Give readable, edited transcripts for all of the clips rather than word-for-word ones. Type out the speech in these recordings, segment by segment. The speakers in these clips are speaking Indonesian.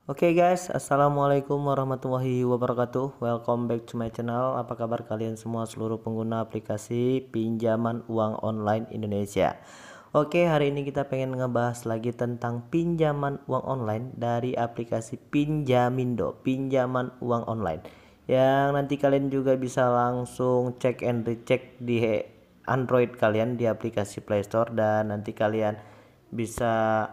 Oke guys, assalamualaikum warahmatullahi wabarakatuh. Welcome back to my channel. Apa kabar kalian semua seluruh pengguna aplikasi pinjaman uang online Indonesia? Oke, hari ini kita pengen ngebahas lagi tentang pinjaman uang online dari aplikasi Pinjamindo, pinjaman uang online. Yang nanti kalian juga bisa langsung cek and recheck di Android kalian di aplikasi Play Store, dan nanti kalian bisa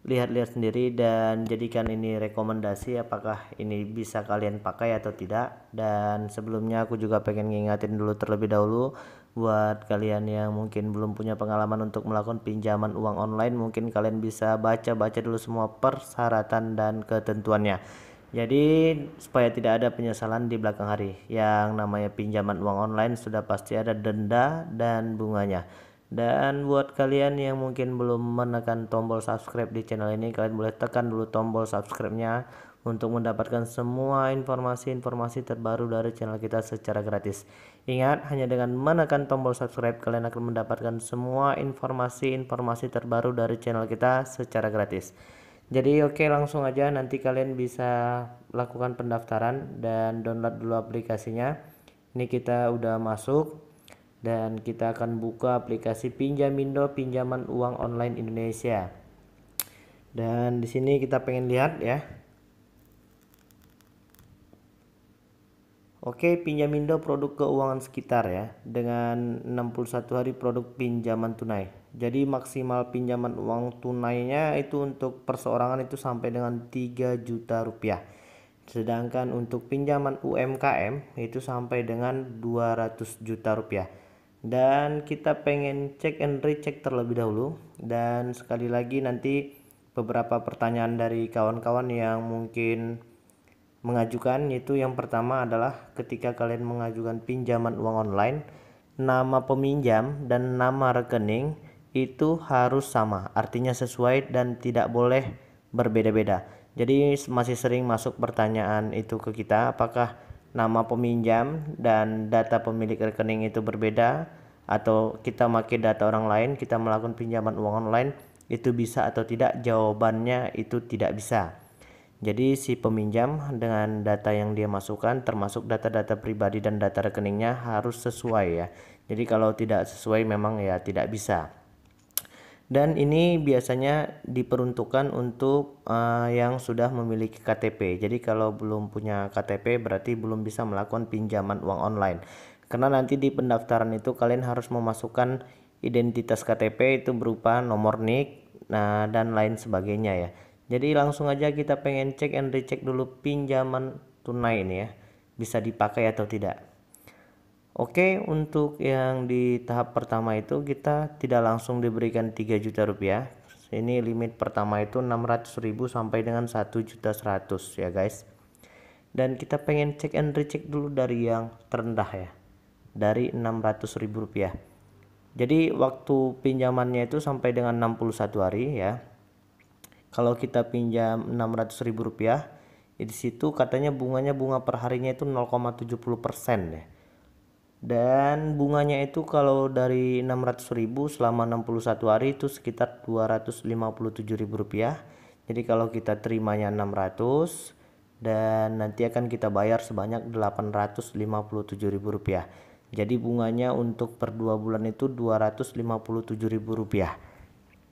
lihat-lihat sendiri dan jadikan ini rekomendasi apakah ini bisa kalian pakai atau tidak. Dan sebelumnya aku juga pengen ngingatin dulu terlebih dahulu buat kalian yang mungkin belum punya pengalaman untuk melakukan pinjaman uang online, mungkin kalian bisa baca-baca dulu semua persyaratan dan ketentuannya. Jadi supaya tidak ada penyesalan di belakang hari. Yang namanya pinjaman uang online sudah pasti ada denda dan bunganya. Dan buat kalian yang mungkin belum menekan tombol subscribe di channel ini, kalian boleh tekan dulu tombol subscribe-nya untuk mendapatkan semua informasi-informasi terbaru dari channel kita secara gratis. Ingat, hanya dengan menekan tombol subscribe kalian akan mendapatkan semua informasi-informasi terbaru dari channel kita secara gratis. Jadi oke, langsung aja nanti kalian bisa lakukan pendaftaran dan download dulu aplikasinya. Ini kita udah masuk dan kita akan buka aplikasi Pinjamindo, pinjaman uang online Indonesia. Dan di sini kita pengen lihat ya. Oke, Pinjamindo produk keuangan sekitar ya, dengan 61 hari produk pinjaman tunai. Jadi maksimal pinjaman uang tunainya itu untuk perseorangan itu sampai dengan 3 juta rupiah. Sedangkan untuk pinjaman UMKM itu sampai dengan 200 juta rupiah. Dan kita pengen cek and recheck terlebih dahulu, dan sekali lagi nanti beberapa pertanyaan dari kawan-kawan yang mungkin mengajukan, yaitu yang pertama adalah ketika kalian mengajukan pinjaman uang online, nama peminjam dan nama rekening itu harus sama, artinya sesuai dan tidak boleh berbeda-beda. Jadi masih sering masuk pertanyaan itu ke kita, apakah nama peminjam dan data pemilik rekening itu berbeda, atau kita pakai data orang lain kita melakukan pinjaman uang online, itu bisa atau tidak? Jawabannya itu tidak bisa. Jadi si peminjam dengan data yang dia masukkan termasuk data-data pribadi dan data rekeningnya harus sesuai ya. Jadi kalau tidak sesuai memang ya tidak bisa. Dan ini biasanya diperuntukkan untuk yang sudah memiliki KTP. Jadi kalau belum punya KTP berarti belum bisa melakukan pinjaman uang online. Karena nanti di pendaftaran itu kalian harus memasukkan identitas KTP itu berupa nomor NIK, nah dan lain sebagainya ya. Jadi langsung aja kita pengen cek and recheck dulu pinjaman tunai ini ya, bisa dipakai atau tidak. Oke, untuk yang di tahap pertama itu kita tidak langsung diberikan 3 juta rupiah. Ini limit pertama itu 600.000 sampai dengan 1.100.000 ya guys. Dan kita pengen cek and recheck dulu dari yang terendah ya, dari 600.000 rupiah. Jadi waktu pinjamannya itu sampai dengan 61 hari ya. Kalau kita pinjam 600.000 rupiah, di situ katanya bunganya, bunga per harinya itu 0,70% ya. Dan bunganya itu kalau dari 600.000 selama 61 hari itu sekitar 257.000 rupiah. Jadi kalau kita terimanya 600 dan nanti akan kita bayar sebanyak 857.000 rupiah. Jadi bunganya untuk per 2 bulan itu 257.000 rupiah.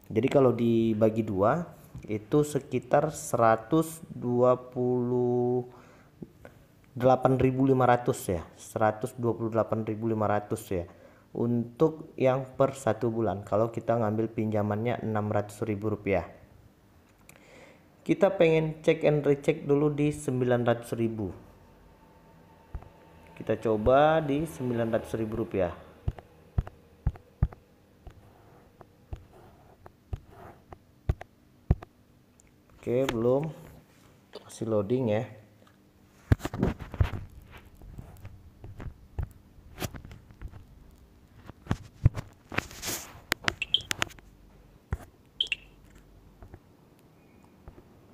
Jadi kalau dibagi dua itu sekitar 128.500 ya, 128.500 ya untuk yang per 1 bulan kalau kita ngambil pinjamannya 600.000 rupiah. Kita pengen cek and recheck dulu di 900.000. Kita coba di 900.000 rupiah. Oke, belum, masih loading ya.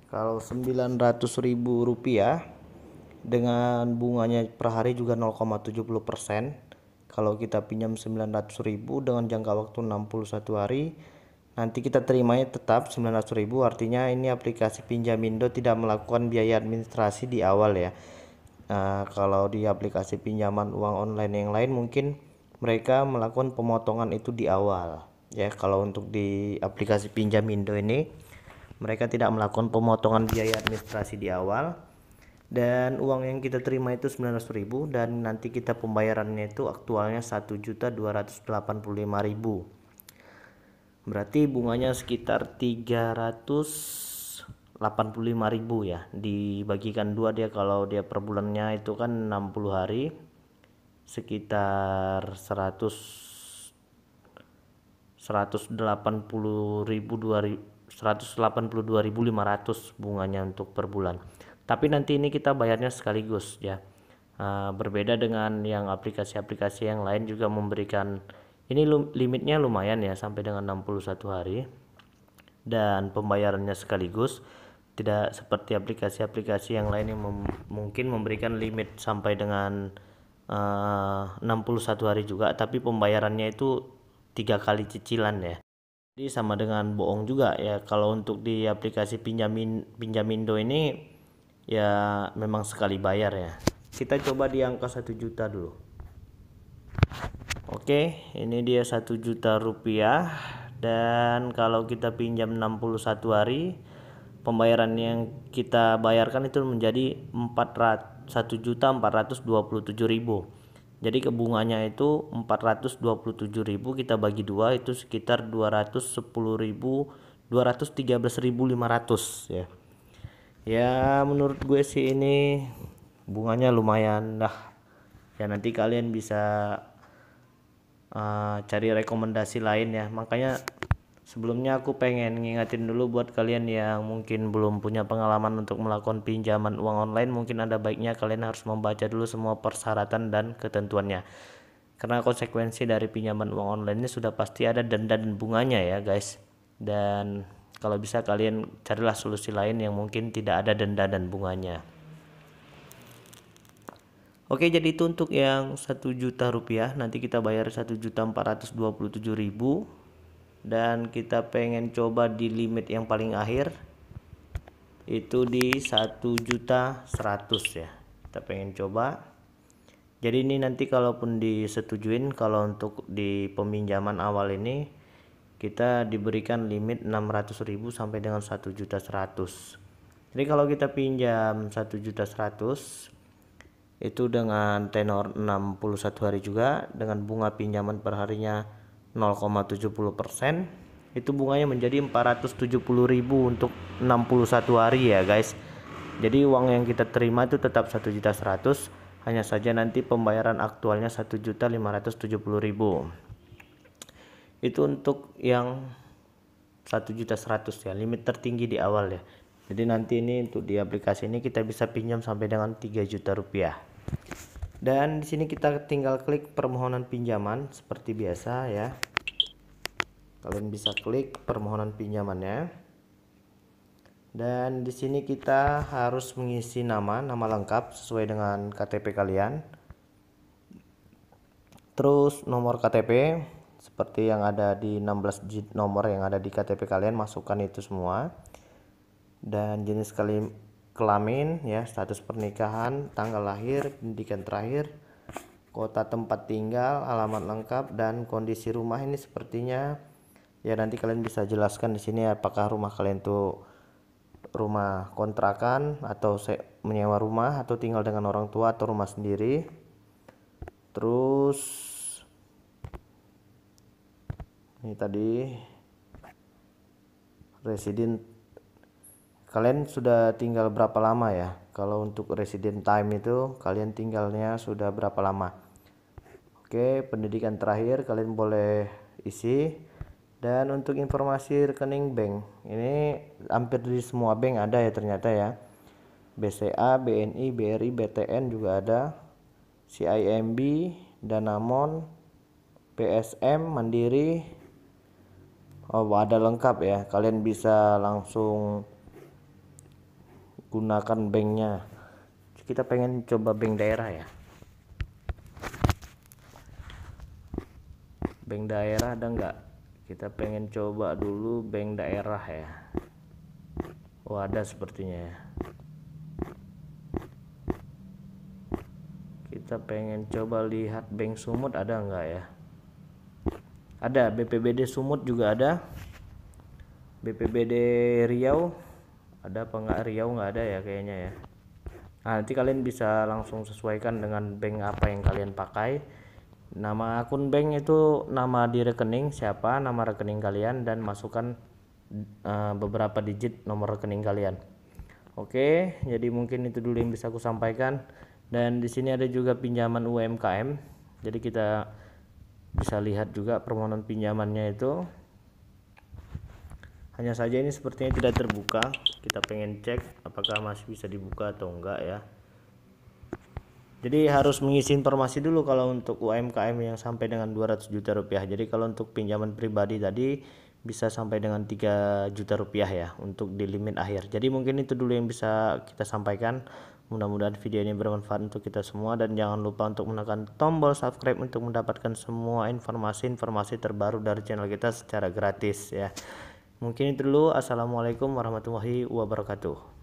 Kalau 900.000 rupiah dengan bunganya per hari juga 0,70%. Kalau kita pinjam 900.000 dengan jangka waktu 61 hari nanti kita terimanya tetap 19.000, artinya ini aplikasi Pinjamindo tidak melakukan biaya administrasi di awal ya. Nah, kalau di aplikasi pinjaman uang online yang lain mungkin mereka melakukan pemotongan itu di awal ya. Kalau untuk di aplikasi Pinjamindo ini mereka tidak melakukan pemotongan biaya administrasi di awal, dan uang yang kita terima itu 19.000 dan nanti kita pembayarannya itu aktualnya 1.285.000. Berarti bunganya sekitar 385.000 ya, dibagikan dua dia. Kalau dia per bulannya itu kan 60 hari, sekitar 182.500 bunganya untuk per bulan. Tapi nanti ini kita bayarnya sekaligus ya. Berbeda dengan yang aplikasi-aplikasi yang lain juga memberikan ini limitnya lumayan ya, sampai dengan 61 hari dan pembayarannya sekaligus. Tidak seperti aplikasi-aplikasi yang lain yang mungkin memberikan limit sampai dengan 61 hari juga, tapi pembayarannya itu 3 kali cicilan ya. Jadi sama dengan bohong juga ya. Kalau untuk di aplikasi Pinjamindo ini ya memang sekali bayar ya. Kita coba di angka 1 juta dulu. Oke, ini dia 1 juta rupiah, dan kalau kita pinjam 61 hari, pembayaran yang kita bayarkan itu menjadi 1.427.000. Jadi kebunganya itu 427.000 kita bagi dua itu sekitar 213.500 ya. Ya menurut gue sih ini bunganya lumayan dah. Ya nanti kalian bisa cari rekomendasi lain ya. Makanya sebelumnya aku pengen ngingatin dulu buat kalian yang mungkin belum punya pengalaman untuk melakukan pinjaman uang online, mungkin ada baiknya kalian harus membaca dulu semua persyaratan dan ketentuannya. Karena konsekuensi dari pinjaman uang online ini sudah pasti ada denda dan bunganya ya guys. Dan kalau bisa kalian carilah solusi lain yang mungkin tidak ada denda dan bunganya. Oke, jadi itu untuk yang 1 juta rupiah, nanti kita bayar 1.427.000, dan kita pengen coba di limit yang paling akhir itu di 1.100.000 ya. Kita pengen coba. Jadi ini nanti kalaupun disetujuin, kalau untuk di peminjaman awal ini kita diberikan limit 600.000 sampai dengan 1.100.000. Jadi kalau kita pinjam 1.100.000 itu dengan tenor 61 hari juga, dengan bunga pinjaman per harinya 0,70%, itu bunganya menjadi 470.000 untuk 61 hari ya guys. Jadi uang yang kita terima itu tetap 1.100.000, hanya saja nanti pembayaran aktualnya 1.570.000. Itu untuk yang 1.100.000 ya, limit tertinggi di awal ya. Jadi nanti ini untuk di aplikasi ini kita bisa pinjam sampai dengan 3 juta rupiah. Dan di sini kita tinggal klik permohonan pinjaman seperti biasa ya. Kalian bisa klik permohonan pinjamannya. Dan di sini kita harus mengisi nama lengkap sesuai dengan KTP kalian. Terus nomor KTP seperti yang ada di 16 digit nomor yang ada di KTP kalian, masukkan itu semua. Dan jenis kelamin ya, status pernikahan, tanggal lahir, pendidikan terakhir, kota tempat tinggal, alamat lengkap, dan kondisi rumah. Ini sepertinya ya nanti kalian bisa jelaskan di sini apakah rumah kalian tuh rumah kontrakan atau menyewa rumah atau tinggal dengan orang tua atau rumah sendiri. Terus ini tadi resident, kalian sudah tinggal berapa lama ya. Kalau untuk resident time itu kalian tinggalnya sudah berapa lama. Oke, pendidikan terakhir kalian boleh isi. Dan untuk informasi rekening bank, ini hampir di semua bank ada ya ternyata ya. BCA, BNI, BRI, BTN juga ada, CIMB, Danamon, PSM, Mandiri. Oh, ada lengkap ya. Kalian bisa langsung gunakan banknya. Kita pengen coba bank daerah ya. Bank daerah ada nggak? Kita pengen coba dulu bank daerah ya. Oh, ada sepertinya ya. Kita pengen coba lihat bank Sumut ada enggak ya. Ada, BPBD Sumut juga ada. BPBD Riau ada apa enggak? Riau enggak ada ya kayaknya ya. Nah, nanti kalian bisa langsung sesuaikan dengan bank apa yang kalian pakai. Nama akun bank itu nama di rekening siapa, nama rekening kalian, dan masukkan beberapa digit nomor rekening kalian. Oke, jadi mungkin itu dulu yang bisa aku sampaikan. Dan di sini ada juga pinjaman UMKM. Jadi kita bisa lihat juga permohonan pinjamannya itu. Hanya saja ini sepertinya tidak terbuka. Kita pengen cek apakah masih bisa dibuka atau enggak ya. Jadi harus mengisi informasi dulu kalau untuk UMKM yang sampai dengan 200 juta rupiah. Jadi kalau untuk pinjaman pribadi tadi bisa sampai dengan 3 juta rupiah ya untuk di limit akhir. Jadi mungkin itu dulu yang bisa kita sampaikan. Mudah-mudahan video ini bermanfaat untuk kita semua, dan jangan lupa untuk menekan tombol subscribe untuk mendapatkan semua informasi-informasi terbaru dari channel kita secara gratis ya. Mungkin itu dulu. Assalamualaikum warahmatullahi wabarakatuh.